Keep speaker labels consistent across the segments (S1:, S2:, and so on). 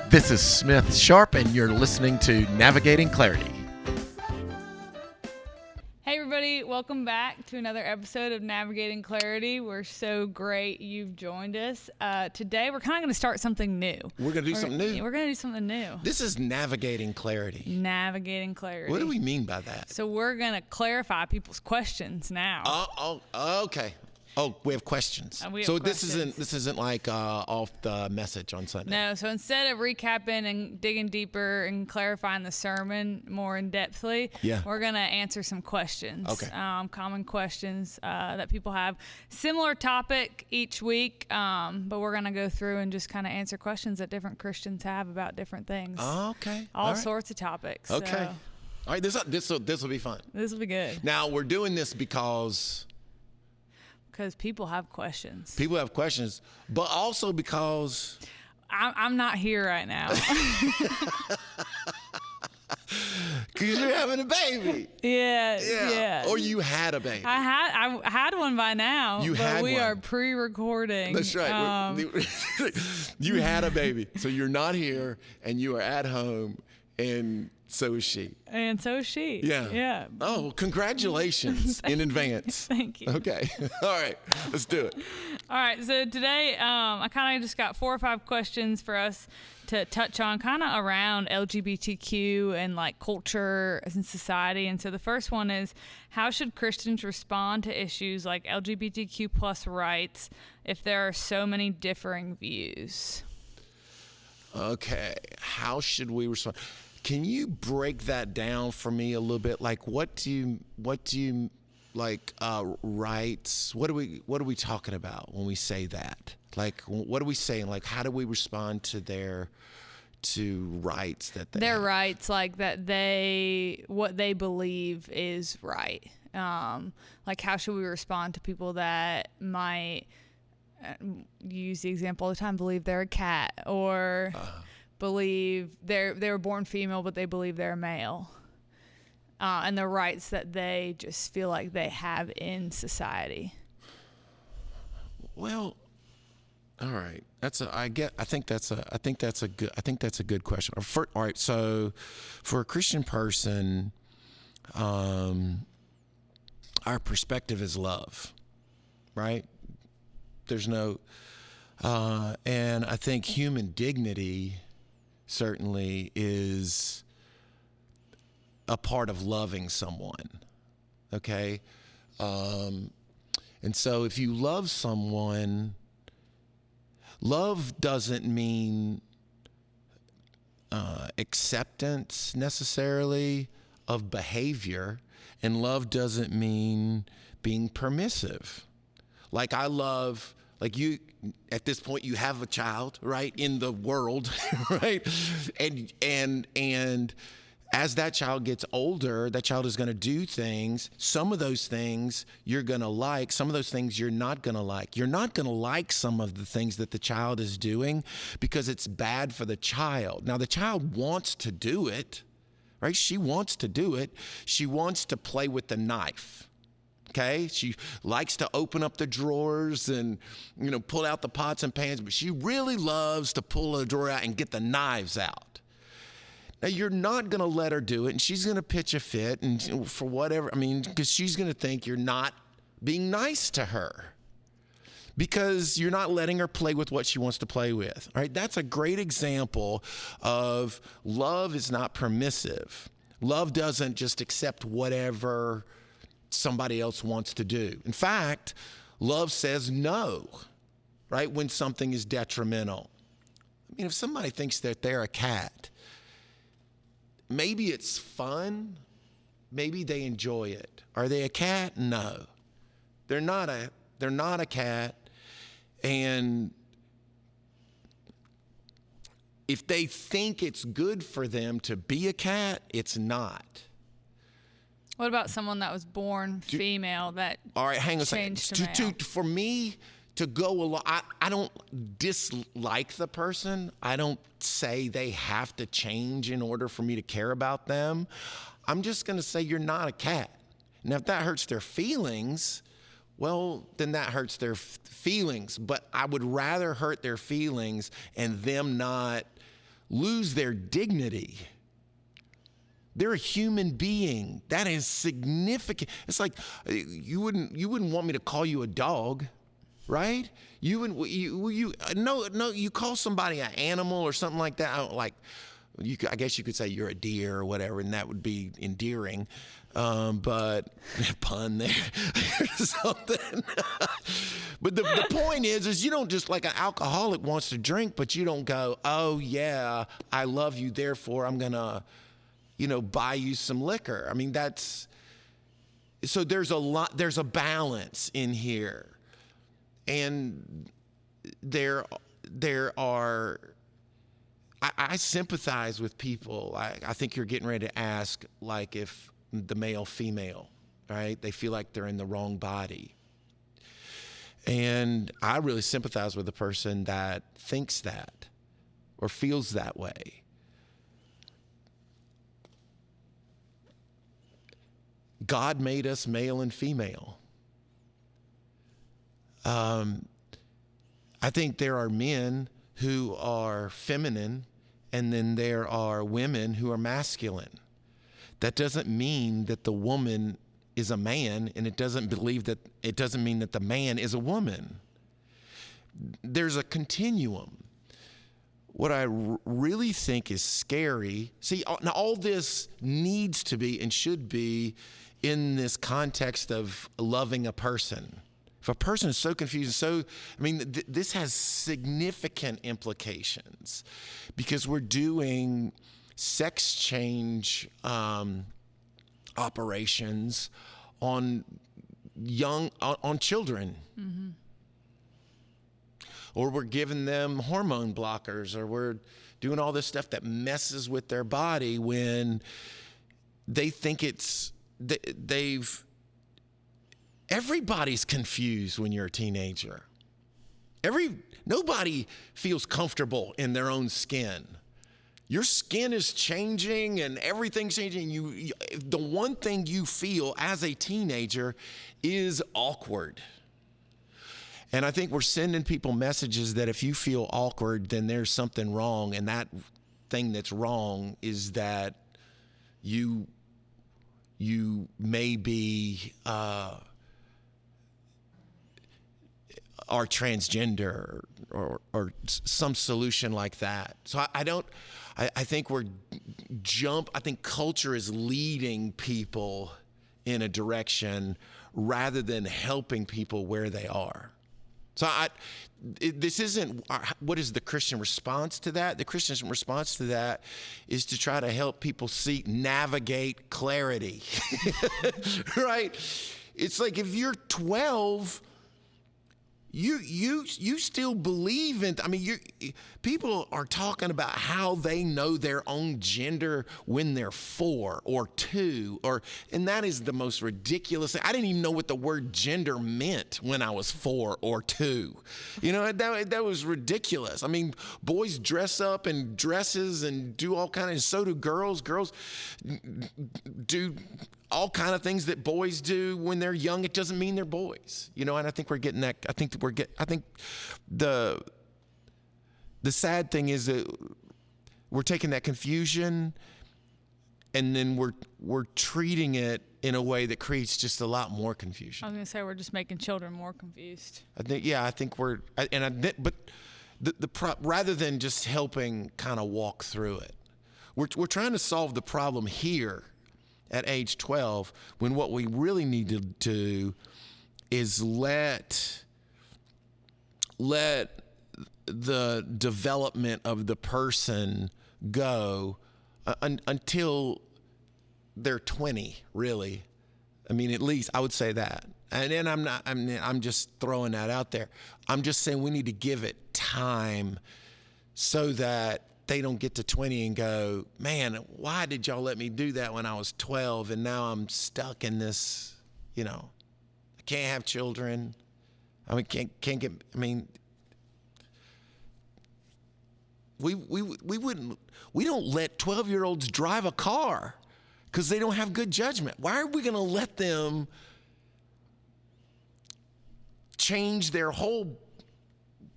S1: This is Smith Sharp, and you're listening to Navigating Clarity.
S2: Hey everybody, welcome back to another episode of Navigating Clarity. We're so great you've joined us. Today we're kind of going to start something new.
S1: We're going to do something new?
S2: We're going to do something new.
S1: This is Navigating Clarity.
S2: Navigating Clarity.
S1: What do we mean by that?
S2: So we're going to clarify people's questions now.
S1: Okay. Oh, we have questions. This isn't like off the message on Sunday.
S2: No, so instead of recapping and digging deeper and clarifying the sermon more in depthly, we're going to answer some questions.
S1: Okay.
S2: Common questions that people have. Similar topic each week, but we're going to go through and just kind of answer questions that different Christians have about different things.
S1: Okay.
S2: All sorts of topics.
S1: Okay.
S2: So.
S1: All right, this will be fun.
S2: This will be good.
S1: Now, we're doing this because
S2: people have questions.
S1: People have questions, but also because
S2: I'm not here right now.
S1: Because you're having a baby.
S2: Yeah.
S1: Or you had a baby.
S2: I had one by now. We are pre-recording.
S1: That's right. You had a baby, so you're not here, and you are at home, and so is she.
S2: And so is she.
S1: Yeah. Oh, congratulations in advance.
S2: Thank you.
S1: Okay. All right. Let's do it.
S2: All right. So today, I kind of just got 4 or 5 questions for us to touch on, kind of around LGBTQ and like culture and society. And so the first one is, how should Christians respond to issues like LGBTQ plus rights if there are so many differing views?
S1: Okay. How should we respond? Can you break that down for me a little bit? Like, what do you like rights? What are we talking about when we say that? Like, what are we saying? Like, how do we respond to rights that they
S2: their
S1: have?
S2: Rights, like that what they believe is right. Like, how should we respond to people that might use the example all the time, believe they're a cat, or believe they were born female but they believe they're male, and the rights that they just feel like they have in society.
S1: Well, all right. I think that's a good question. All right. So, for a Christian person, our perspective is love, right? There's no, and I think human dignity certainly is a part of loving someone. Okay. And so if you love someone, love doesn't mean acceptance necessarily of behavior, and love doesn't mean being permissive. Like, I love, like, you, at this point, you have a child, right, in the world, right? And as that child gets older, that child is going to do things. Some of those things you're going to like. Some of those things you're not going to like. You're not going to like some of the things that the child is doing because it's bad for the child. Now, the child wants to do it, right? She wants to do it. She wants to play with the knife. Okay, she likes to open up the drawers and, pull out the pots and pans, but she really loves to pull a drawer out and get the knives out. Now, you're not going to let her do it, and she's going to pitch a fit, and for whatever, because she's going to think you're not being nice to her because you're not letting her play with what she wants to play with. All right, that's a great example of love is not permissive. Love doesn't just accept whatever somebody else wants to do. In fact, love says no, right, when something is detrimental. If somebody thinks that they're a cat, maybe it's fun, maybe they enjoy it. Are they a cat? No. They're not a cat. And if they think it's good for them to be a cat, it's not.
S2: What about someone that was born female that
S1: all right, hang on a
S2: changed
S1: second.
S2: to male?
S1: For me to go along, I don't dislike the person. I don't say they have to change in order for me to care about them. I'm just going to say you're not a cat. Now, if that hurts their feelings, well, then that hurts their feelings. But I would rather hurt their feelings and them not lose their dignity. They're a human being. That is significant. It's like you wouldn't want me to call you a dog, right? You call somebody an animal or something like that. I guess you could say you're a deer or whatever, and that would be endearing. But pun there or something. But the point is you don't just, like an alcoholic wants to drink, but you don't go, oh yeah, I love you, therefore I'm gonna, buy you some liquor. I mean, so there's a balance in here. And there are, I sympathize with people. I think you're getting ready to ask, like, if the male, female, right? They feel like they're in the wrong body. And I really sympathize with the person that thinks that or feels that way. God made us male and female. I think there are men who are feminine, and then there are women who are masculine. That doesn't mean that the woman is a man, and it doesn't mean that the man is a woman. There's a continuum. What I really think is scary, now all this needs to be and should be in this context of loving a person. If a person is so confused, this has significant implications because we're doing sex change operations on children. Mm-hmm. Or we're giving them hormone blockers, or we're doing all this stuff that messes with their body when they think everybody's confused when you're a teenager. Nobody feels comfortable in their own skin. Your skin is changing and everything's changing. The one thing you feel as a teenager is awkward. And I think we're sending people messages that if you feel awkward, then there's something wrong. And that thing that's wrong is that you may be are transgender or some solution like that. So I think I think culture is leading people in a direction rather than helping people where they are. So this isn't, what is the Christian response to that? The Christian response to that is to try to help people navigate clarity, right? It's like if you're 12, you still believe in, people are talking about how they know their own gender when they're 4 or 2, and that is the most ridiculous thing. I didn't even know what the word gender meant when I was 4 or 2. That was ridiculous. Boys dress up in dresses and do all kinds, and so do girls. Girls do all kind of things that boys do when they're young. It doesn't mean they're boys, and I think we're getting that. I think the sad thing is that we're taking that confusion and then we're treating it in a way that creates just a lot more confusion.
S2: I was going to say we're just making children more confused.
S1: I think we're, but rather than just helping kind of walk through it, we're trying to solve the problem here at age 12, when what we really need to do is let the development of the person go until they're 20, really. At least I would say that. And then I'm just throwing that out there. I'm just saying we need to give it time so that they don't get to 20 and go, man, why did y'all let me do that when I was 12 and now I'm stuck in this, I can't have children. We don't let 12-year-olds drive a car because they don't have good judgment. Why are we going to let them change their whole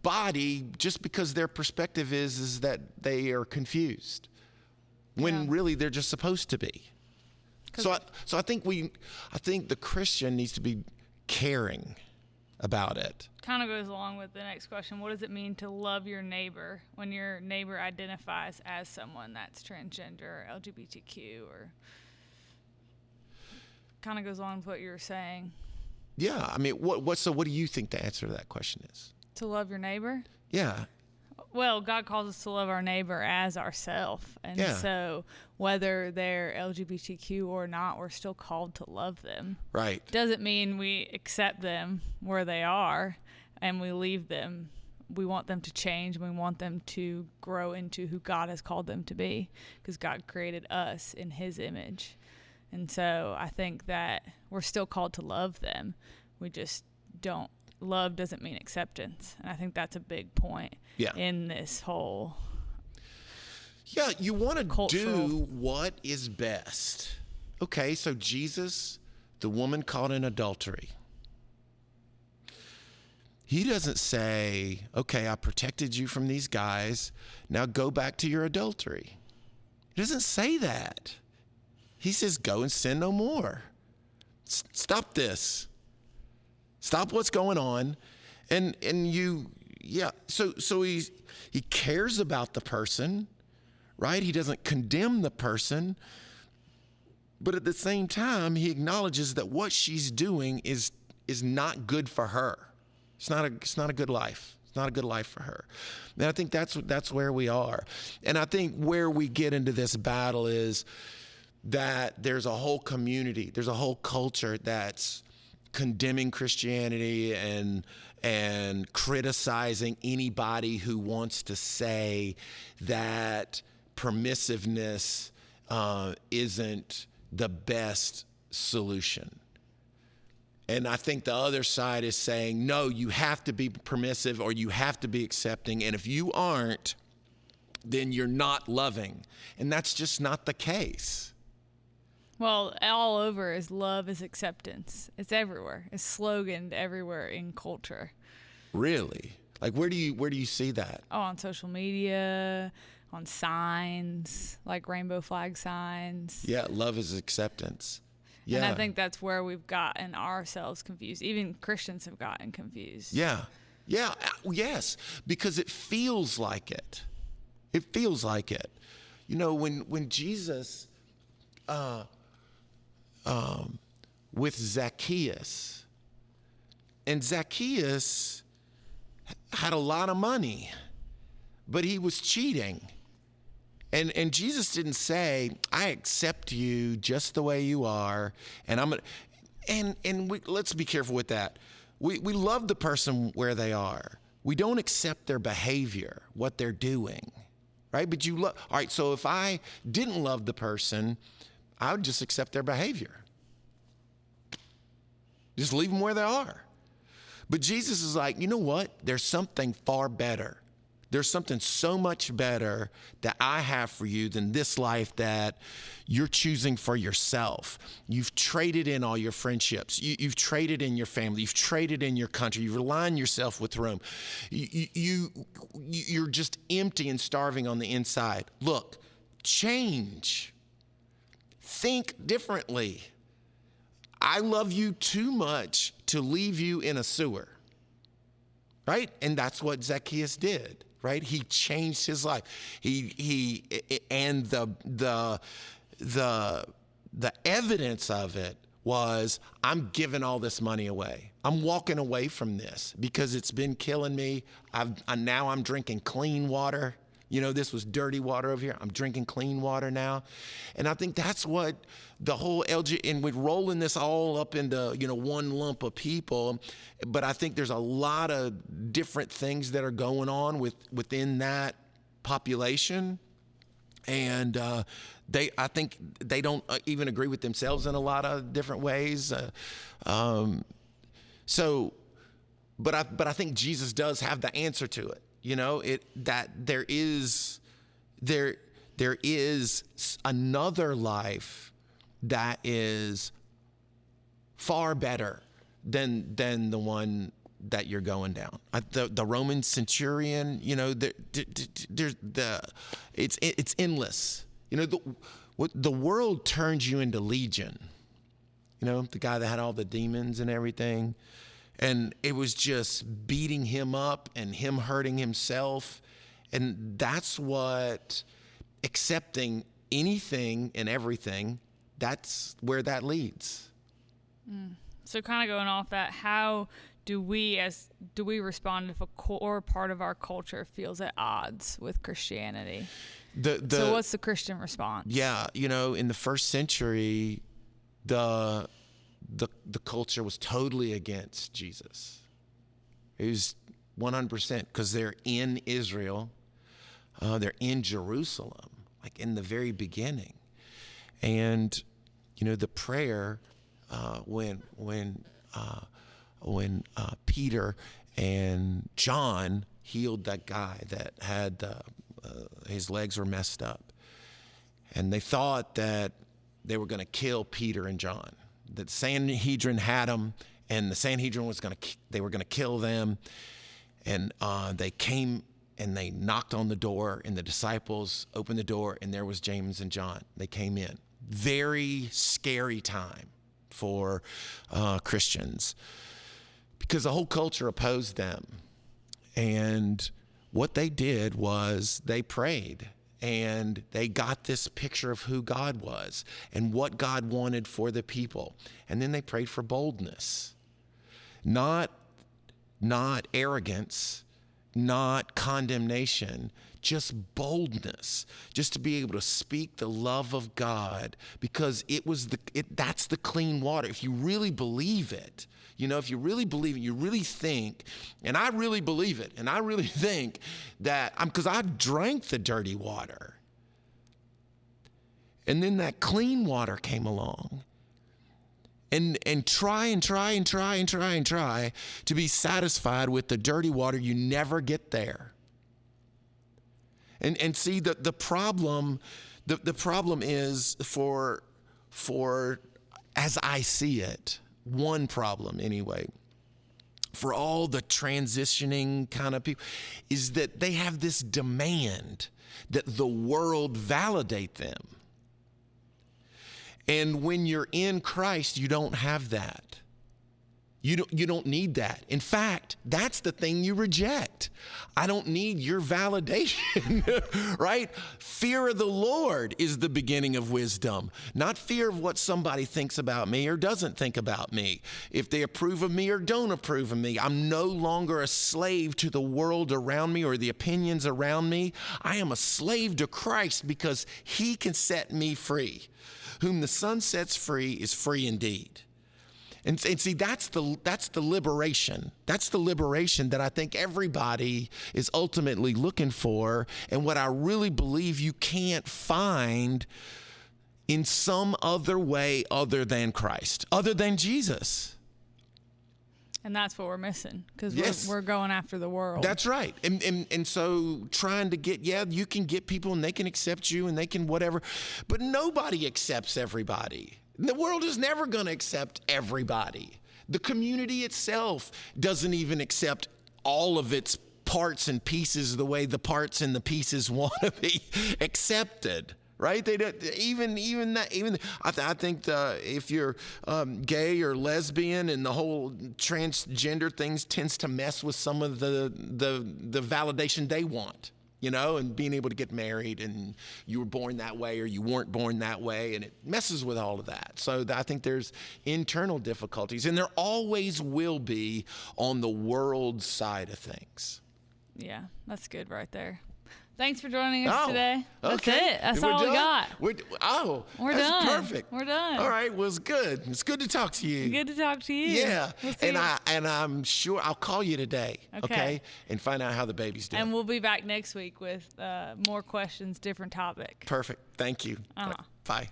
S1: body just because their perspective is that they are confused when really they're just supposed to be. So I think the Christian needs to be caring about it.
S2: Kind of goes along with the next question. What does it mean to love your neighbor when your neighbor identifies as someone that's transgender or LGBTQ, or kind of goes along with what you were saying?
S1: Yeah, I mean, what do you think the answer to that question is?
S2: To love your neighbor?
S1: Yeah.
S2: Well, God calls us to love our neighbor as ourselves. And so whether they're LGBTQ or not, we're still called to love them.
S1: Right.
S2: Doesn't mean we accept them where they are and we leave them. We want them to change. We want them to grow into who God has called them to be, because God created us in his image. And so I think that we're still called to love them. We just don't. Love doesn't mean acceptance. And I think that's a big point in this whole
S1: you want to do what is best. Okay, so Jesus, the woman caught in adultery, he doesn't say, okay, I protected you from these guys, now go back to your adultery. He doesn't say that. He says, go and sin no more. Stop this. Stop what's going on. And so he cares about the person, right? He doesn't condemn the person, but at the same time, he acknowledges that what she's doing is not good for her. It's not a good life. It's not a good life for her. And I think that's where we are. And I think where we get into this battle is that there's a whole community, there's a whole culture that's condemning Christianity and criticizing anybody who wants to say that permissiveness isn't the best solution. And I think the other side is saying, no, you have to be permissive or you have to be accepting. And if you aren't, then you're not loving. And that's just not the case.
S2: Well, all over is love is acceptance. It's everywhere. It's sloganed everywhere in culture.
S1: Really? Like where do you see that?
S2: Oh, on social media, on signs, like rainbow flag signs.
S1: Yeah, love is acceptance. Yeah.
S2: And I think that's where we've gotten ourselves confused. Even Christians have gotten confused.
S1: Yeah. Yeah, yes, because it feels like it. It feels like it. You know, when Jesus with Zacchaeus, and Zacchaeus had a lot of money, but he was cheating. And Jesus didn't say, I accept you just the way you are, and I'm gonna, and let's be careful with that. We love the person where they are. We don't accept their behavior, what they're doing, right? But all right, so if I didn't love the person, I would just accept their behavior. Just leave them where they are. But Jesus is like, you know what? There's something far better. There's something so much better that I have for you than this life that you're choosing for yourself. You've traded in all your friendships. You've traded in your family. You've traded in your country. You've aligned yourself with Rome. You're just empty and starving on the inside. Look, change. Think differently. I love you too much to leave you in a sewer, right? And that's what Zacchaeus did, right? He changed his life. And the evidence of it was, I'm giving all this money away. I'm walking away from this because it's been killing me. Now I'm drinking clean water. You know, this was dirty water over here. I'm drinking clean water now. And I think that's what the whole and we're rolling this all up into, one lump of people. But I think there's a lot of different things that are going on within that population. And I think they don't even agree with themselves in a lot of different ways. But I think Jesus does have the answer to it. That there is another life that is far better than the one that you're going down. The Roman centurion, you know, it's endless. You know, the world turns you into Legion. You know, the guy that had all the demons and everything. And it was just beating him up and him hurting himself. And that's what accepting anything and everything, that's where that leads.
S2: So kind of going off that, how do we respond if a core part of our culture feels at odds with Christianity? So what's the Christian response?
S1: Yeah, you know, in the first century, the culture was totally against Jesus. It was 100% because they're in Israel, they're in Jerusalem, like in the very beginning, and you know the prayer when Peter and John healed that guy that had his legs were messed up, and they thought that they were going to kill Peter and John. That Sanhedrin had them, and the Sanhedrin they were going to kill them, and they came and they knocked on the door, and the disciples opened the door, and there was James and John. They came in. Very scary time for Christians because the whole culture opposed them. And what they did was they prayed, and they got this picture of who God was and what God wanted for the people. And then they prayed for boldness, not arrogance, not condemnation, just boldness, just to be able to speak the love of God, because that's the clean water. If you really believe it, you know, if you really believe it, you really think, and I really believe it, and I really think that because I drank the dirty water, and then that clean water came along. And try to be satisfied with the dirty water, you never get there. And see the problem is for as I see it, one problem anyway, for all the transitioning kind of people, is that they have this demand that the world validate them. And when you're in Christ, you don't have that. You don't need that. In fact, that's the thing you reject. I don't need your validation, right? Fear of the Lord is the beginning of wisdom, not fear of what somebody thinks about me or doesn't think about me. If they approve of me or don't approve of me, I'm no longer a slave to the world around me or the opinions around me. I am a slave to Christ because he can set me free. Whom the Son sets free is free indeed. And see, that's the liberation. That's the liberation that I think everybody is ultimately looking for, and what I really believe you can't find in some other way other than Christ, other than Jesus.
S2: And that's what we're missing, because
S1: yes.
S2: we're going after the world.
S1: That's right. And so trying to you can get people and they can accept you and they can whatever, but nobody accepts everybody. The world is never going to accept everybody. The community itself doesn't even accept all of its parts and pieces the way the parts and the pieces want to be accepted. Right? They don't even that. I think if you're gay or lesbian, and the whole transgender things tends to mess with some of the validation they want, you know, and being able to get married, and you were born that way or you weren't born that way, and it messes with all of that. So I think there's internal difficulties, and there always will be on the world side of things.
S2: Yeah, that's good right there. Thanks for joining us today. That's
S1: okay.
S2: it. That's all we got.
S1: We're that's
S2: done.
S1: Perfect.
S2: We're done.
S1: All right. Well, it's good. It's good to talk to you.
S2: Good to talk to you.
S1: Yeah. And I'm sure I'll call you today. Okay. And find out how the baby's doing.
S2: And we'll be back next week with more questions, different topic.
S1: Perfect. Thank you.
S2: Uh-huh.
S1: Bye.